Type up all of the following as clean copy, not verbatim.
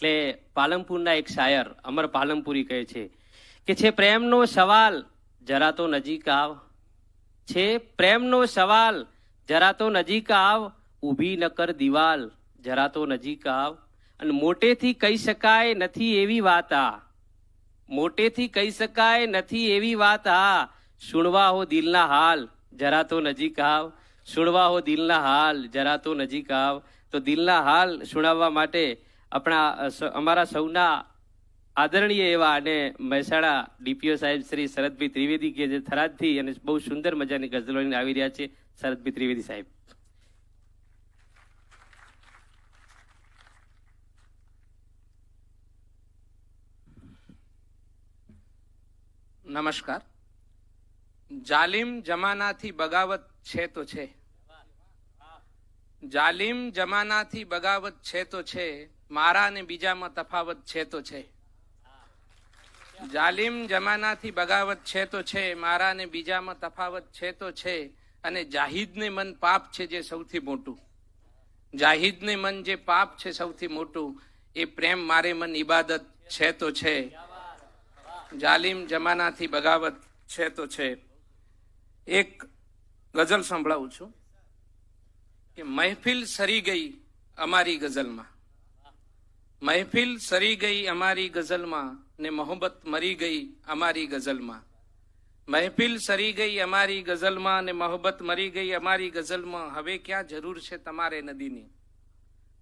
એટલે પાલનપુરના એક શાયર અમર પાલનપુરી કહે છે કે પ્રેમનો સવાલ જરા તો નજીક આવ, છે પ્રેમનો સવાલ જરા તો નજીક આવ, ઊભી ન કર દિવાલ જરા તો નજીક આવ, અને મોટેથી કહી શકાય નથી એવી વાત આ, મોટેથી કહી શકાય નથી એવી વાત આ, સુણવા હો દિલના હાલ જરા તો નજીક આવ, સુણવા હો દિલના હાલ જરા તો નજીક આવ. તો દિલના હાલ સુણાવવા માટે અમારા સૌના આદરણીય એવા અને મહેસાણા ડીપીઓ સાહેબ શ્રી શરદભાઈ ત્રિવેદી કે જે થરાદથી અને બહુ સુંદર મજાની ગઝલો લઈને આવી રહ્યા છે. શરદભાઈ ત્રિવેદી સાહેબ. નમસ્કાર. જાલિમ જમાનાથી બગાવત છે તો છે, જાલિમ જમાનાથી બગાવત છે તો છે, મારા ને બીજામાં તફાવત છે તો છે. જાલિમ જમાનાથી બગાવત છે તો છે, મારા ને બીજામાં તફાવત છે તો છે, અને જાહિદને મન પાપ છે જે સૌથી મોટું, જાહિદને મન જે પાપ છે સૌથી મોટું, એ પ્રેમ મારે મન ઇબાદત છે તો છે. જાલિમ જમાનાથી બગાવત છે તો છે. એક ગઝલ સંભળાવું છું કે મહેફિલ સરી ગઈ અમારી ગઝલમાં, મહેફિલ સરી ગઈ અમારી ગઝલમાં, ને મોહબ્બત મરી ગઈ અમારી ગઝલમાં. મહેફિલ સરી ગઈ અમારી ગઝલમાં, ને મોહબ્બત મરી ગઈ અમારી ગઝલમાં. હવે ક્યાં જરૂર છે તમારે નદીની,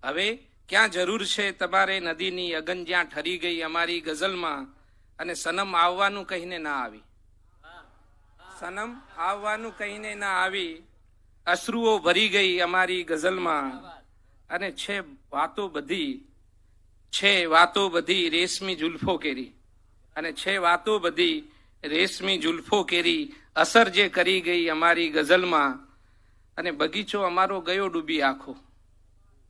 હવે ક્યાં જરૂર છે તમારે નદીની, અગન જ્યાં ઠરી ગઈ અમારી ગઝલમાં, અને સનમ આવવાનું કહીને ના આવી, સનમ આવવાનું કહીને ના આવી, અશ્રુઓ ભરી ગઈ અમારી ગઝલમાં. અને છે વાતો બધી, છે વાતો બધી રેશમી જુલ્ફો કેરી, અને છે વાતો બધી રેશમી જુલ્ફો કેરી, અસર જે કરી ગઈ અમારી ગઝલમાં. અને બગીચો અમારો ગયો ડૂબી આખો,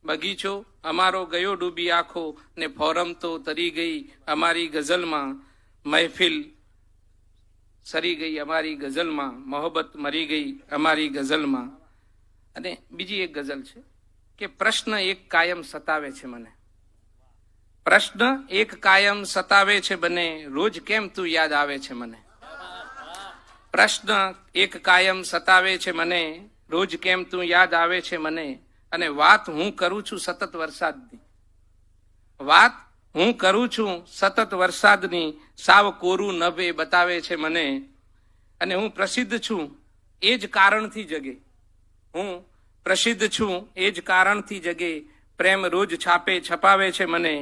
બગીચો અમારો ગયો ડૂબી આખો, ને ફોરમ તો તરી ગઈ અમારી ગઝલમાં. મહેફિલ સરી ગઈ અમારી ગઝલમાં, મોહબ્બત મરી ગઈ અમારી ગઝલમાં. અને બીજી એક ગઝલ છે કે પ્રશ્ન એક કાયમ સતાવે છે મને, પ્રશ્ન એક કાયમ સતાવે છે બને, રોજ કેમ તું યાદ આવે છે મને. પ્રશ્ન એક કાયમ સતાવે છે મને, રોજ કેમ તું યાદ આવે છે મને. અને વાત હું કરું છું સતત વરસાદની, વાત હું કરું છું સતત વરસાદની, સાવ કોરું નભે બતાવે છે મને. અને હું પ્રસિદ્ધ છું એ જ કારણથી જગે, હું પ્રસિદ્ધ છું એ જ કારણથી જગે, પ્રેમ રોજ છાપે છપાવે છે મને.